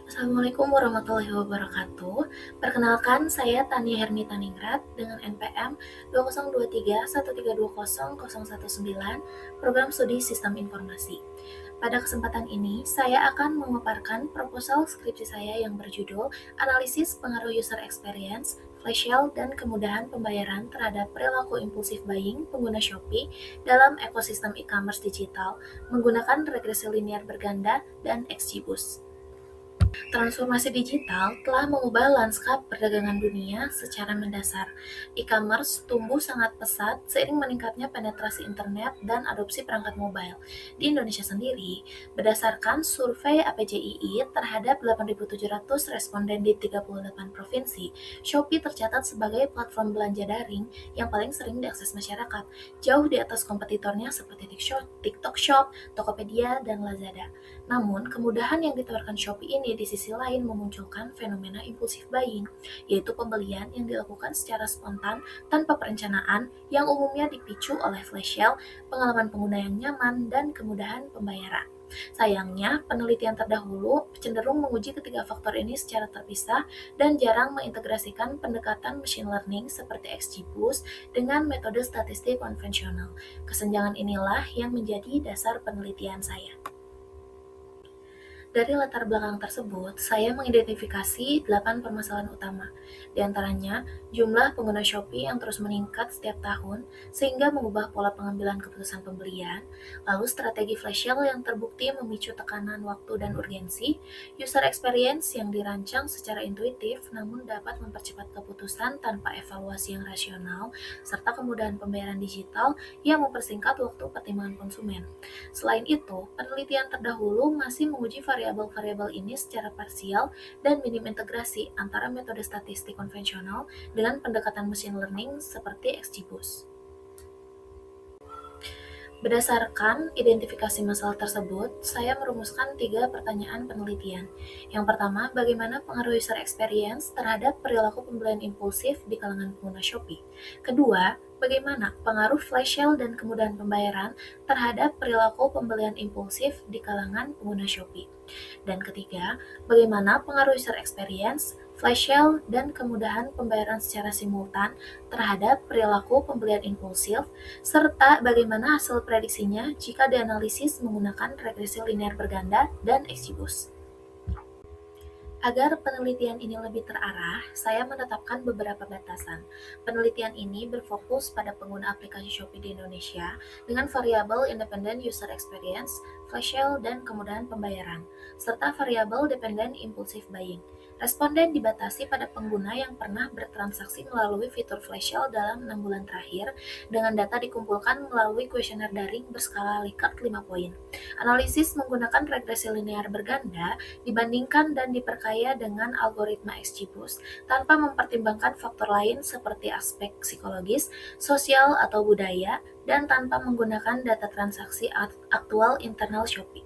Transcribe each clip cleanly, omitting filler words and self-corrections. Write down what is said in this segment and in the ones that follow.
Assalamualaikum warahmatullahi wabarakatuh. Perkenalkan, saya Tania Hermitaningrat dengan NPM 202313200019, Program Studi Sistem Informasi. Pada kesempatan ini, saya akan memaparkan proposal skripsi saya yang berjudul Analisis Pengaruh User Experience, Flash Sale, dan Kemudahan Pembayaran terhadap Perilaku Impulsif Buying pengguna Shopee dalam ekosistem e-commerce digital menggunakan regresi linear berganda dan XGBoost. Transformasi digital telah mengubah lanskap perdagangan dunia secara mendasar. E-commerce tumbuh sangat pesat seiring meningkatnya penetrasi internet dan adopsi perangkat mobile. Di Indonesia sendiri, berdasarkan survei APJII terhadap 8.700 responden di 38 provinsi, Shopee tercatat sebagai platform belanja daring yang paling sering diakses masyarakat, jauh di atas kompetitornya seperti TikTok Shop, Tokopedia, dan Lazada. Namun, kemudahan yang ditawarkan Shopee ini di sisi lain memunculkan fenomena impulsif buying, yaitu pembelian yang dilakukan secara spontan tanpa perencanaan yang umumnya dipicu oleh flash sale, pengalaman pengguna yang nyaman, dan kemudahan pembayaran. Sayangnya, penelitian terdahulu cenderung menguji ketiga faktor ini secara terpisah dan jarang mengintegrasikan pendekatan machine learning seperti XGBoost dengan metode statistik konvensional. Kesenjangan inilah yang menjadi dasar penelitian saya. Dari latar belakang tersebut, saya mengidentifikasi 8 permasalahan utama. Di antaranya, jumlah pengguna Shopee yang terus meningkat setiap tahun sehingga mengubah pola pengambilan keputusan pembelian, lalu strategi flash sale yang terbukti memicu tekanan waktu dan urgensi, user experience yang dirancang secara intuitif namun dapat mempercepat keputusan tanpa evaluasi yang rasional, serta kemudahan pembayaran digital yang mempersingkat waktu pertimbangan konsumen. Selain itu, penelitian terdahulu masih menguji variabel-variabel ini secara parsial dan minim integrasi antara metode statistik konvensional dengan pendekatan machine learning seperti XGBoost. Berdasarkan identifikasi masalah tersebut, saya merumuskan 3 pertanyaan penelitian. Yang pertama, bagaimana pengaruh user experience terhadap perilaku pembelian impulsif di kalangan pengguna Shopee? Kedua, bagaimana pengaruh flash sale dan kemudahan pembayaran terhadap perilaku pembelian impulsif di kalangan pengguna Shopee? Dan ketiga, bagaimana pengaruh user experience, flash sale, dan kemudahan pembayaran secara simultan terhadap perilaku pembelian impulsif, serta bagaimana hasil prediksinya jika dianalisis menggunakan regresi linear berganda dan XGBoost. Agar penelitian ini lebih terarah, saya menetapkan beberapa batasan. Penelitian ini berfokus pada pengguna aplikasi Shopee di Indonesia dengan variabel independent user experience, flash sale, dan kemudahan pembayaran, serta variabel dependent impulsive buying. Responden dibatasi pada pengguna yang pernah bertransaksi melalui fitur flash sale dalam 6 bulan terakhir, dengan data dikumpulkan melalui kuesioner daring berskala Likert 5 poin. Analisis menggunakan regresi linear berganda dibandingkan dan diperkaya dengan algoritma XGBoost tanpa mempertimbangkan faktor lain seperti aspek psikologis, sosial, atau budaya, dan tanpa menggunakan data transaksi aktual internal Shopee.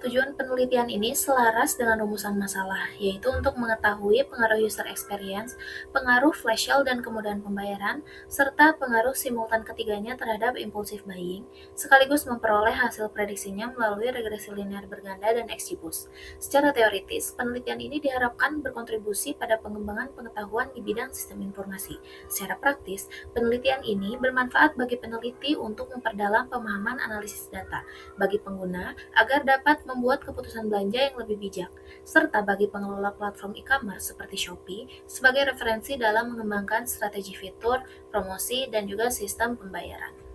Tujuan penelitian ini selaras dengan rumusan masalah, yaitu untuk mengetahui pengaruh user experience, pengaruh flash sale dan kemudahan pembayaran, serta pengaruh simultan ketiganya terhadap impulsive buying, sekaligus memperoleh hasil prediksinya melalui regresi linear berganda dan XGBoost. Secara teoritis, penelitian ini diharapkan berkontribusi pada pengembangan pengetahuan di bidang sistem informasi. Secara praktis, penelitian ini bermanfaat bagi peneliti untuk memperdalam pemahaman analisis data, bagi pengguna agar dapat membuat keputusan belanja yang lebih bijak, serta bagi pengelola platform e-commerce seperti Shopee sebagai referensi dalam mengembangkan strategi fitur, promosi, dan juga sistem pembayaran.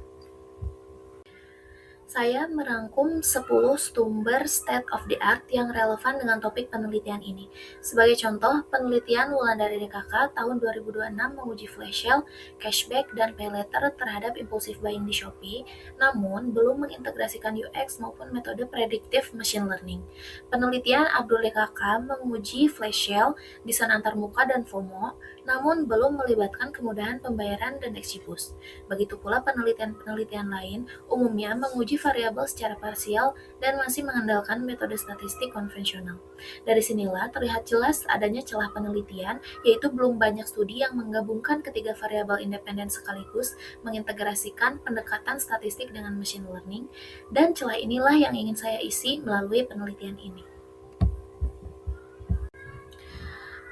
Saya merangkum 10 sumber state of the art yang relevan dengan topik penelitian ini. Sebagai contoh, penelitian Wulandari DKK tahun 2026 menguji flash sale, cashback, dan pay later terhadap impulsive buying di Shopee, namun belum mengintegrasikan UX maupun metode predictive machine learning. Penelitian Abdul DKK menguji flash sale, desain antarmuka, dan FOMO, namun belum melibatkan kemudahan pembayaran dan XGBoost. Begitu pula penelitian-penelitian lain umumnya menguji variabel secara parsial dan masih mengandalkan metode statistik konvensional. Dari sinilah terlihat jelas adanya celah penelitian, yaitu belum banyak studi yang menggabungkan ketiga variabel independen sekaligus, mengintegrasikan pendekatan statistik dengan machine learning, dan celah inilah yang ingin saya isi melalui penelitian ini.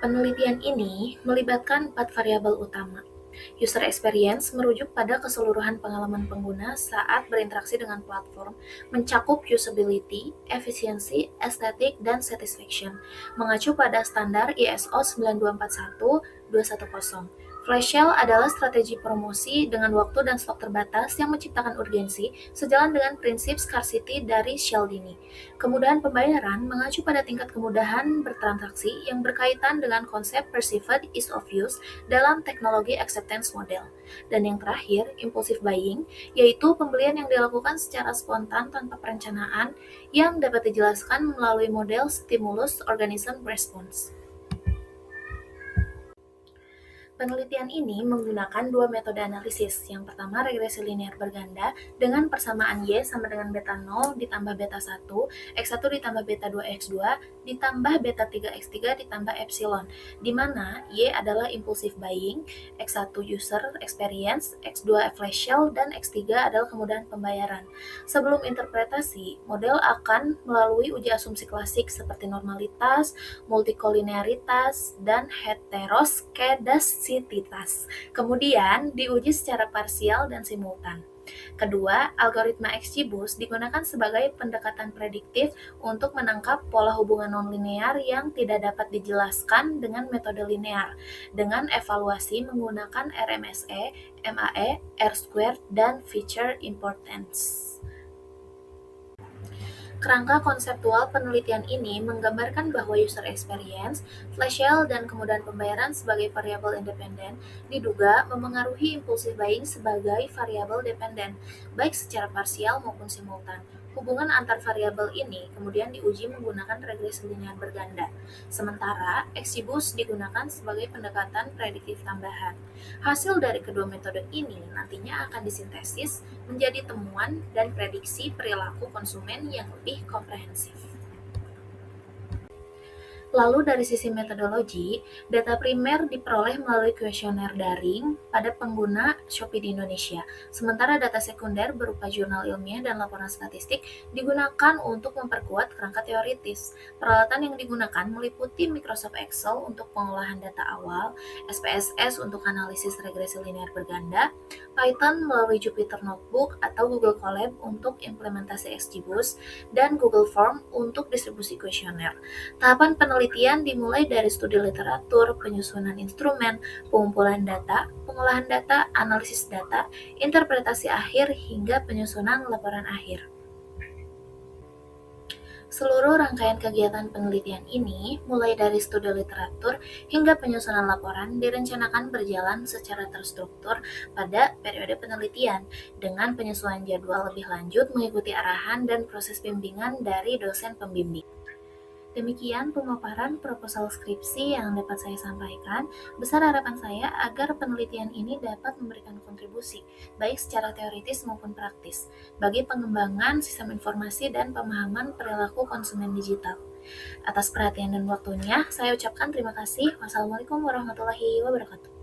Penelitian ini melibatkan 4 variabel utama. User experience merujuk pada keseluruhan pengalaman pengguna saat berinteraksi dengan platform, mencakup usability, efisiensi, estetik, dan satisfaction, mengacu pada standar ISO 9241-210. Flash sale adalah strategi promosi dengan waktu dan stok terbatas yang menciptakan urgensi sejalan dengan prinsip scarcity dari Cialdini. Kemudahan pembayaran mengacu pada tingkat kemudahan bertransaksi yang berkaitan dengan konsep perceived ease of use dalam teknologi acceptance model. Dan yang terakhir, impulsive buying, yaitu pembelian yang dilakukan secara spontan tanpa perencanaan yang dapat dijelaskan melalui model stimulus organism response. Penelitian ini menggunakan dua metode analisis. Yang pertama, regresi linear berganda dengan persamaan Y sama dengan beta 0 ditambah beta 1, X1 ditambah beta 2, X2, ditambah beta 3, X3 ditambah epsilon, di mana Y adalah impulsive buying, X1 user experience, X2 flash sale, dan X3 adalah kemudahan pembayaran. Sebelum interpretasi, model akan melalui uji asumsi klasik seperti normalitas, multikolinearitas, dan heteroskedasititas. Kemudian diuji secara parsial dan simultan. Kedua, algoritma XGBoost digunakan sebagai pendekatan prediktif untuk menangkap pola hubungan nonlinear yang tidak dapat dijelaskan dengan metode linear, dengan evaluasi menggunakan RMSE, MAE, R-squared, dan feature importance. Kerangka konseptual penelitian ini menggambarkan bahwa user experience, flash sale, dan kemudahan pembayaran sebagai variabel independen diduga memengaruhi impulsive buying sebagai variabel dependen, baik secara parsial maupun simultan. Hubungan antar variabel ini kemudian diuji menggunakan regresi linear berganda, sementara XGBoost digunakan sebagai pendekatan prediktif tambahan. Hasil dari kedua metode ini nantinya akan disintesis menjadi temuan dan prediksi perilaku konsumen yang lebih komprehensif. Lalu dari sisi metodologi, data primer diperoleh melalui kuesioner daring pada pengguna Shopee di Indonesia, sementara data sekunder berupa jurnal ilmiah dan laporan statistik digunakan untuk memperkuat kerangka teoritis. Peralatan yang digunakan meliputi Microsoft Excel untuk pengolahan data awal, SPSS untuk analisis regresi linear berganda, Python melalui Jupyter Notebook atau Google Colab untuk implementasi XGBoost, dan Google Form untuk distribusi kuesioner. Tahapan penelitian dimulai dari studi literatur, penyusunan instrumen, pengumpulan data, pengolahan data, analisis data, interpretasi akhir, hingga penyusunan laporan akhir. Seluruh rangkaian kegiatan penelitian ini, mulai dari studi literatur hingga penyusunan laporan, direncanakan berjalan secara terstruktur pada periode penelitian, dengan penyesuaian jadwal lebih lanjut mengikuti arahan dan proses bimbingan dari dosen pembimbing. Demikian pemaparan proposal skripsi yang dapat saya sampaikan. Besar harapan saya agar penelitian ini dapat memberikan kontribusi, baik secara teoritis maupun praktis, bagi pengembangan sistem informasi dan pemahaman perilaku konsumen digital. Atas perhatian dan waktunya, saya ucapkan terima kasih. Wassalamualaikum warahmatullahi wabarakatuh.